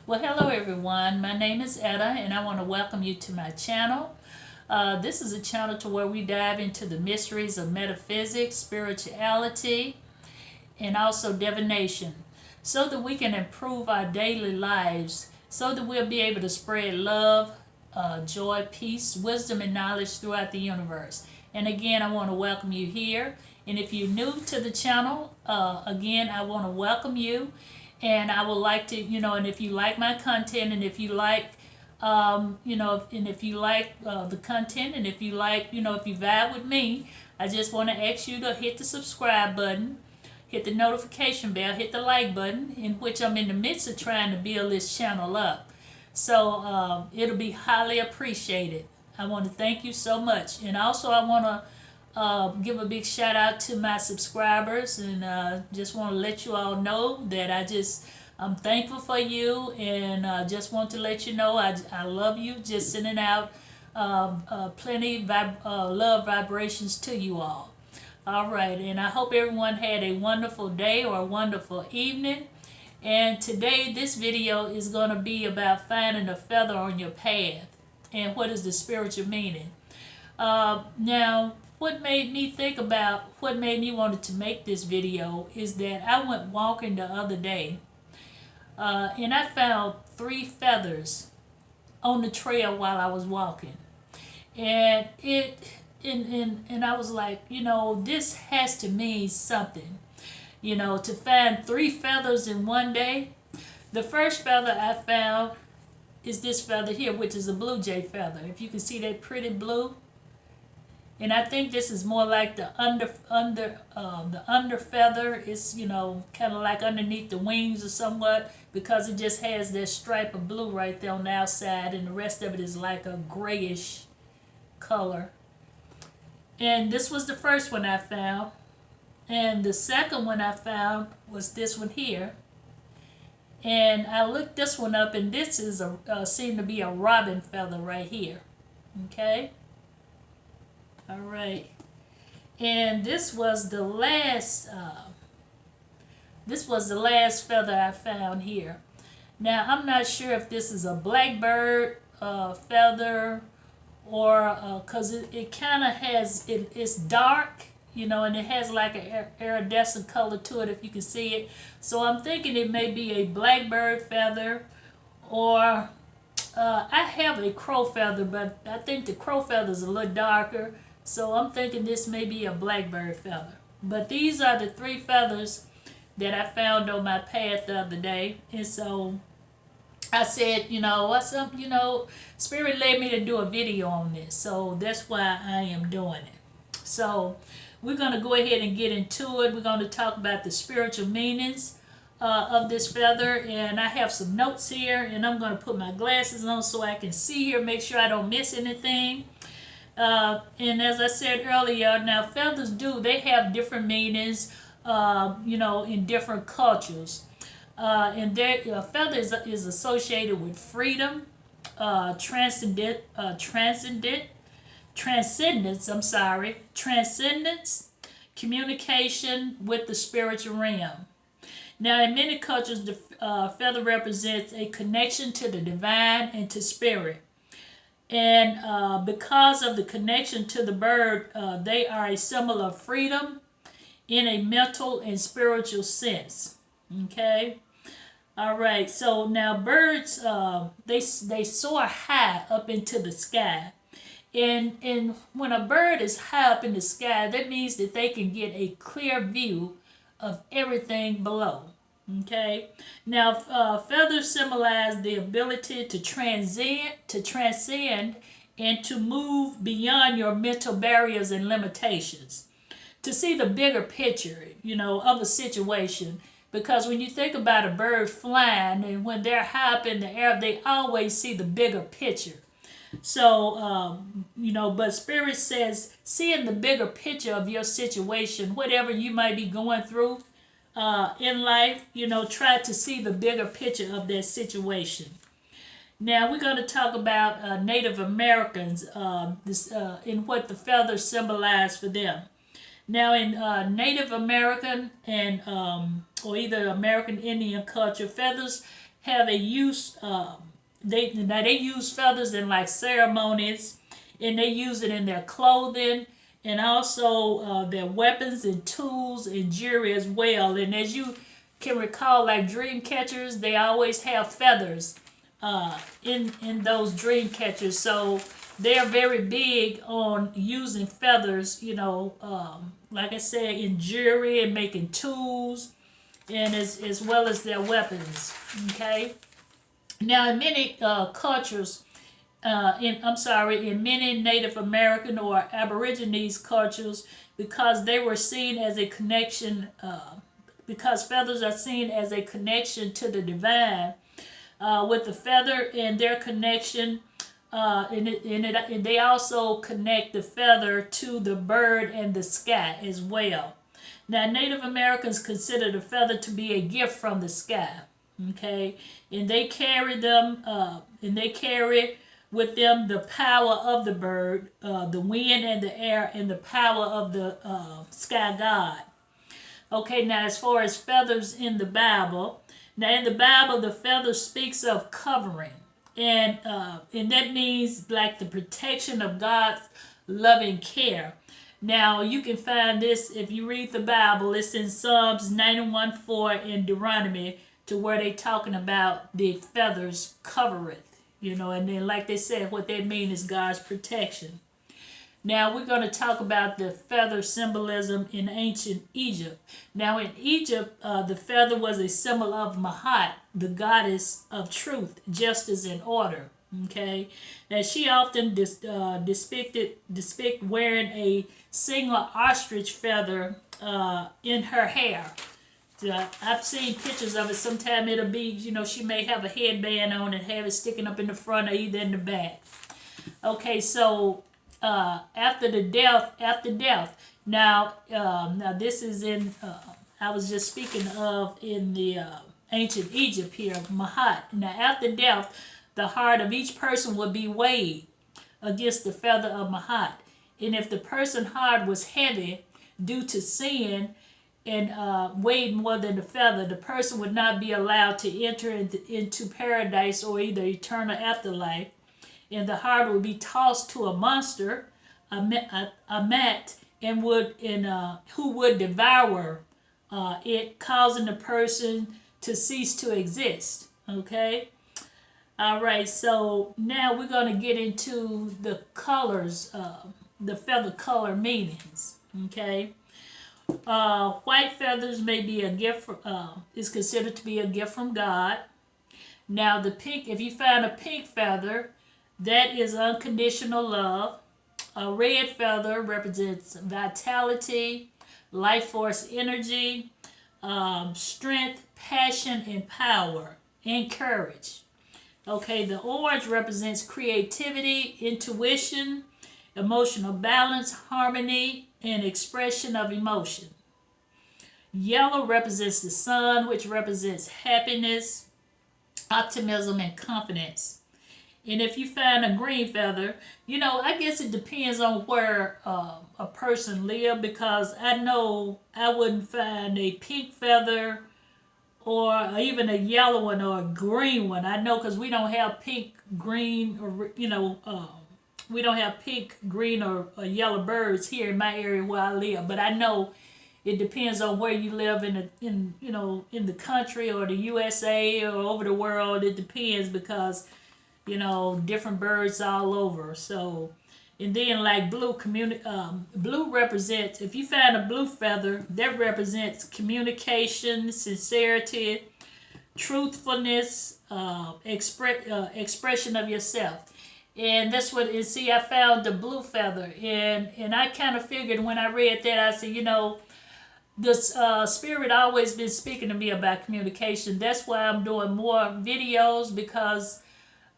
Well, hello everyone. My name is Etta, and I want to welcome you to my channel. This is a channel to where we dive into the mysteries of metaphysics, spirituality, and also divination, so that we can improve our daily lives, so that we'll be able to spread love, joy, peace, wisdom, and knowledge throughout the universe. And again, I want to welcome you here. And if you're new to the channel, again, I want to welcome you. And I would like to, and if you like my content, and if you like, and if you like the content, and if you like, if you vibe with me, I just want to ask you to hit the subscribe button, hit the notification bell, hit the like button, in which I'm in the midst of trying to build this channel up. So it'll be highly appreciated. I want to thank you so much. And also I want to give a big shout out to my subscribers, and just want to let you all know that I'm thankful for you, and just want to let you know I love you. Just sending out plenty love vibrations to you all. All right, and I hope everyone had a wonderful day or a wonderful evening. And today this video is going to be about finding a feather on your path and what is the spiritual meaning. Now, what made me wanted to make this video is that I went walking the other day, and I found 3 feathers on the trail while I was walking, and and I was like, this has to mean something, to find 3 feathers in one day. The first feather I found is this feather here, which is a blue jay feather. If you can see that pretty blue. And I think this is more like the under feather. It's kind of like underneath the wings or somewhat, because it just has that stripe of blue right there on the outside, and the rest of it is like a grayish color. And this was the first one I found, and the second one I found was this one here. And I looked this one up, and this is seemed to be a robin feather right here. Okay. All right, and this was the last feather I found here. Now I'm not sure if this is a blackbird feather, or because it kind of has it's dark, and it has like an iridescent color to it, if you can see it. So I'm thinking it may be a blackbird feather, or I have a crow feather, but I think the crow feather is a little darker. So I'm thinking this may be a blackbird feather. But these are the 3 feathers that I found on my path the other day. And so I said, Spirit led me to do a video on this. So that's why I am doing it. So we're going to go ahead and get into it. We're going to talk about the spiritual meanings of this feather. And I have some notes here, and I'm going to put my glasses on so I can see here, make sure I don't miss anything. And as I said earlier, now feathers they have different meanings, in different cultures. And feather is associated with freedom, transcendence, communication with the spiritual realm. Now, in many cultures, the feather represents a connection to the divine and to spirit. And because of the connection to the bird, they are a symbol of freedom in a mental and spiritual sense. Okay? All right. So now birds, they soar high up into the sky. And when a bird is high up in the sky, that means that they can get a clear view of everything below. Okay. Now, feathers symbolize the ability to transcend, and to move beyond your mental barriers and limitations, to see the bigger picture, of a situation. Because when you think about a bird flying, and when they're high up in the air, they always see the bigger picture. So, but Spirit says, seeing the bigger picture of your situation, whatever you might be going through in life, try to see the bigger picture of that situation. Now we're going to talk about Native Americans, in what the feathers symbolize for them. Now in Native American and or either American Indian culture, feathers have a use. They use feathers in like ceremonies, and they use it in their clothing, and also their weapons and tools and jewelry as well. And as you can recall, like dream catchers, they always have feathers in those dream catchers. So they're very big on using feathers. Like I said, in jewelry and making tools, and as well as their weapons. Okay. Now, in many cultures, in many Native American or Aborigines cultures, because they were seen as a connection, because feathers are seen as a connection to the divine, with the feather and their connection, and they also connect the feather to the bird and the sky as well. Now, Native Americans consider the feather to be a gift from the sky. Okay, and they carry with them the power of the bird, the wind and the air, and the power of the sky god. Okay, now as far as feathers in the Bible, the feather speaks of covering, and that means like the protection of God's loving care. Now you can find this if you read the Bible. It's in Psalms 91:4 in Deuteronomy, to where they talking about the feathers covereth. And then like they said, what they mean is God's protection. Now we're going to talk about the feather symbolism in ancient Egypt. Now in Egypt, the feather was a symbol of Mahat, the goddess of truth, justice, and order. Okay, now she often depict wearing a single ostrich feather in her hair. I've seen pictures of it. Sometimes it'll be, she may have a headband on and have it sticking up in the front or either in the back. Okay, so after death. Now this is in. I was just speaking of in the ancient Egypt here, Mahat. Now after death, the heart of each person would be weighed against the feather of Mahat, and if the person's heart was heavy due to sin and weighed more than the feather, the person would not be allowed to enter into paradise or either eternal afterlife, and the heart would be tossed to a monster, a mat, who would devour it, causing the person to cease to exist. Okay. All right. So now we're going to get into the colors, the feather color meanings. Okay. White feathers may be a gift. Is considered to be a gift from God. Now the pink. If you find a pink feather, that is unconditional love. A red feather represents vitality, life force, energy, strength, passion, and power, and courage. Okay, the orange represents creativity, intuition, emotional balance, harmony, and expression of emotion. Yellow represents the sun, which represents happiness, optimism, and confidence. And if you find a green feather, I guess it depends on where a person lives, because I know I wouldn't find a pink feather or even a yellow one or a green one. I know, because we don't have pink, green, or we don't have pink, green, or yellow birds here in my area where I live. But I know it depends on where you live in the country or the USA or over the world. It depends, because different birds all over. So, and then like blue blue represents, if you find a blue feather, that represents communication, sincerity, truthfulness, expression of yourself. And that's what it. See, I found the blue feather, and I kind of figured when I read that, I said, the spirit always been speaking to me about communication. That's why I'm doing more videos, because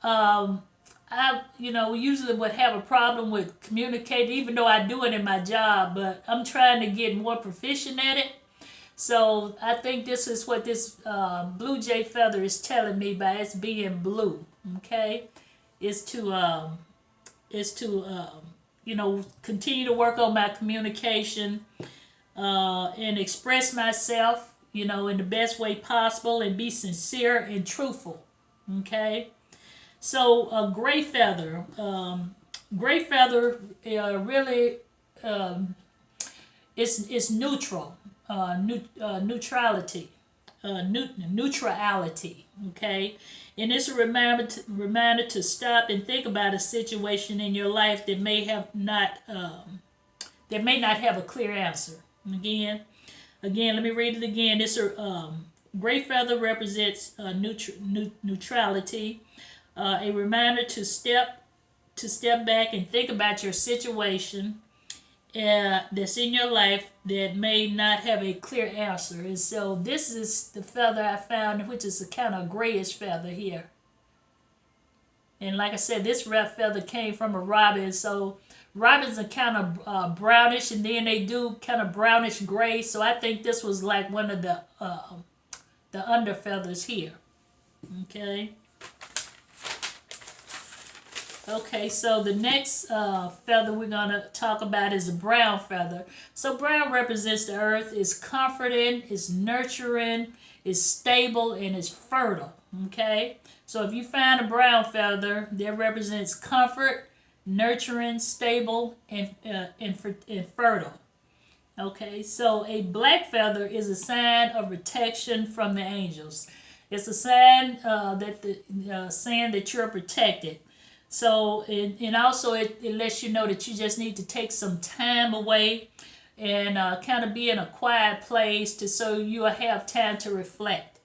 I usually would have a problem with communicating, even though I do it in my job, but I'm trying to get more proficient at it. So I think this is what this blue jay feather is telling me by its being blue. Okay, is to continue to work on my communication and express myself, in the best way possible, and be sincere and truthful. Okay? So a gray feather. Gray feather really it's neutral, neutrality, neutrality. Okay, and it's a reminder to stop and think about a situation in your life that may not have a clear answer. Again, let me read it again. It's a gray feather represents neutrality, a reminder to step back and think about your situation that's in your life that may not have a clear answer. And so this is the feather I found, which is a kind of grayish feather here. And like I said, this red feather came from a robin. So robins are kind of brownish, and then they do kind of brownish gray. So I think this was like one of the under feathers here. Okay. Okay, so the next feather we're going to talk about is a brown feather. So brown represents the earth, is comforting, is nurturing, is stable, and is fertile. Okay, so if you find a brown feather, that represents comfort, nurturing, stable, and fertile. Okay, so a black feather is a sign of protection from the angels. It's a sign saying that you're protected. So, and also it lets you know that you just need to take some time away and kind of be in a quiet place so you'll have time to reflect.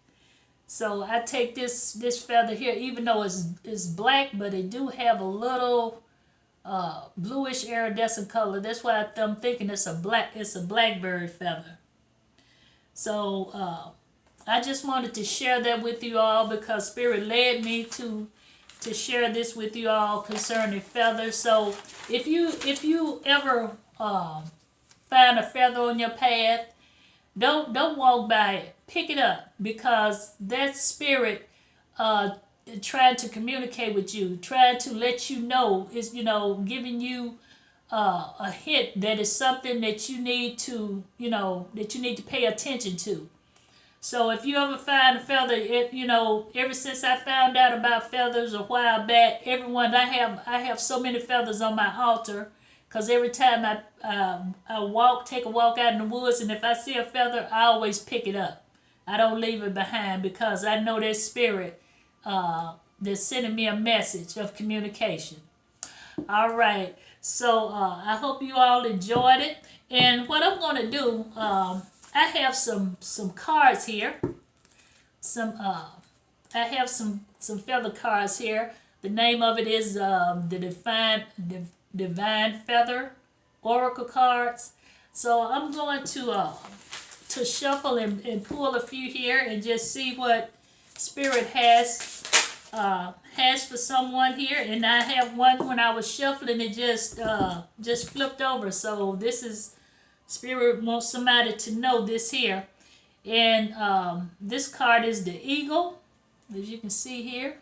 So I take this feather here, even though it's black, but it do have a little bluish iridescent color. That's why I'm thinking it's a blackberry feather. So I just wanted to share that with you all because Spirit led me to share this with you all concerning feathers. So if you ever find a feather on your path, don't walk by it. Pick it up, because that spirit trying to communicate with you, trying to let you know, is giving you a hint that is something that you need to pay attention to. So if you ever find a feather, ever since I found out about feathers a while back, I have so many feathers on my altar, because every time I take a walk out in the woods, and if I see a feather, I always pick it up. I don't leave it behind, because I know that spirit that's sending me a message of communication. All right, so I hope you all enjoyed it. And what I'm going to do, I have some cards here. I have some feather cards here. The name of it is the Divine Feather Oracle cards. So I'm going to shuffle and pull a few here and just see what Spirit has for someone here. And I have one, when I was shuffling, it just flipped over. So this is Spirit wants somebody to know this here. And this card is the eagle, as you can see here.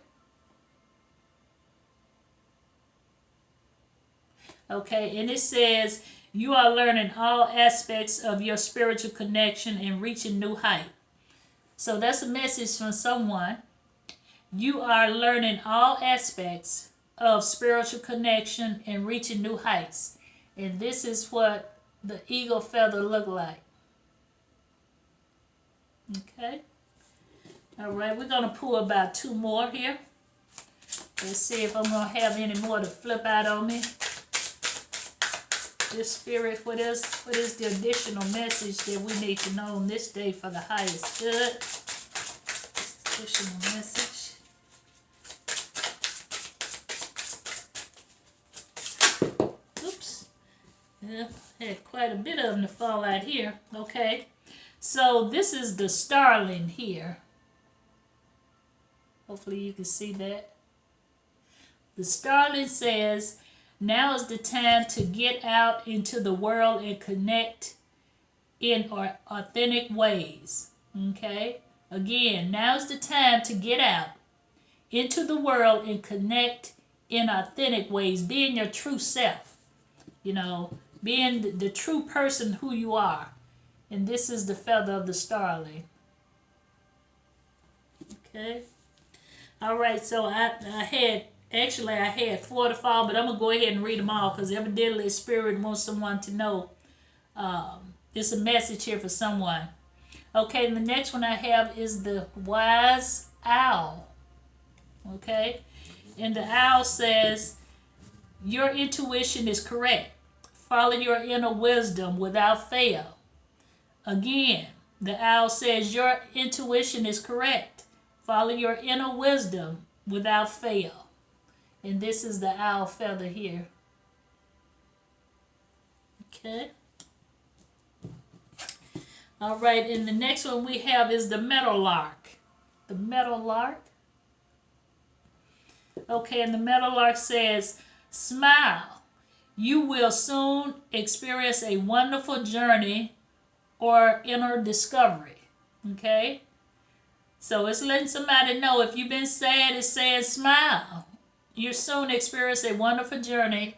Okay, and it says, you are learning all aspects of your spiritual connection and reaching new height. So that's a message from someone. You are learning all aspects of spiritual connection and reaching new heights. And this is what the eagle feather look like. Okay. All right, we're going to pull about 2 more here. Let's see if I'm going to have any more to flip out on me. This Spirit, what is the additional message that we need to know on this day for the highest good? Additional message. Oops. Yeah, had quite a bit of them to fall out here. Okay. So this is the starling here. Hopefully you can see that. The starling says, now is the time to get out into the world and connect in authentic ways. Okay? Again, now is the time to get out into the world and connect in authentic ways. Being your true self. Being the true person who you are. And this is the feather of the starling. Okay. All right. So I had 4 to fall, but I'm gonna go ahead and read them all because evidently the Spirit wants someone to know. It's a message here for someone. Okay. And the next one I have is the wise owl. Okay. And the owl says, "Your intuition is correct. Follow your inner wisdom without fail." Again, the owl says, "Your intuition is correct. Follow your inner wisdom without fail." And this is the owl feather here. Okay. All right, and the next one we have is the meadowlark. The meadowlark. Okay, and the meadowlark says, "Smile. You will soon experience a wonderful journey or inner discovery." Okay? So it's letting somebody know if you've been sad, it's saying smile. You'll soon experience a wonderful journey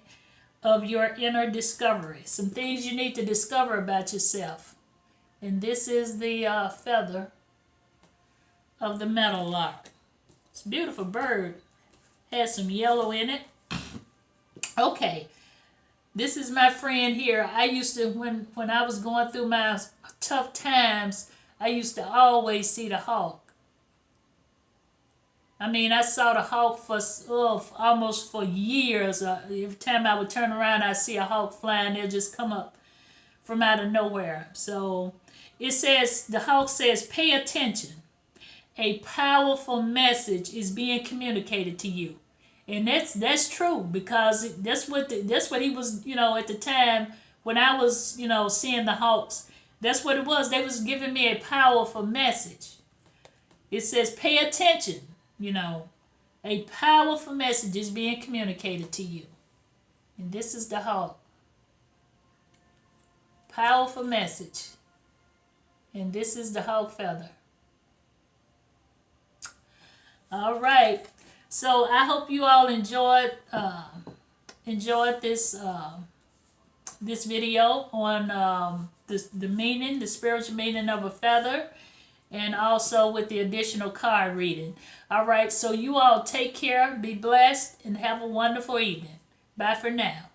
of your inner discovery. Some things you need to discover about yourself. And this is the feather of the meadowlark. It's a beautiful bird. Has some yellow in it. Okay. This is my friend here. I used to, when I was going through my tough times, I used to always see the hawk. I mean, I saw the hawk for almost for years. Every time I would turn around, I'd see a hawk flying. They'll just come up from out of nowhere. So it says, the hawk says, "Pay attention. A powerful message is being communicated to you." And that's true because that's what he was, at the time when I was, seeing the hawks. That's what it was. They was giving me a powerful message. It says, "Pay attention." A powerful message is being communicated to you. And this is the hawk. Powerful message. And this is the hawk feather. All right. So I hope you all enjoyed this this video on the spiritual meaning of a feather, and also with the additional card reading. All right. So you all take care, be blessed, and have a wonderful evening. Bye for now.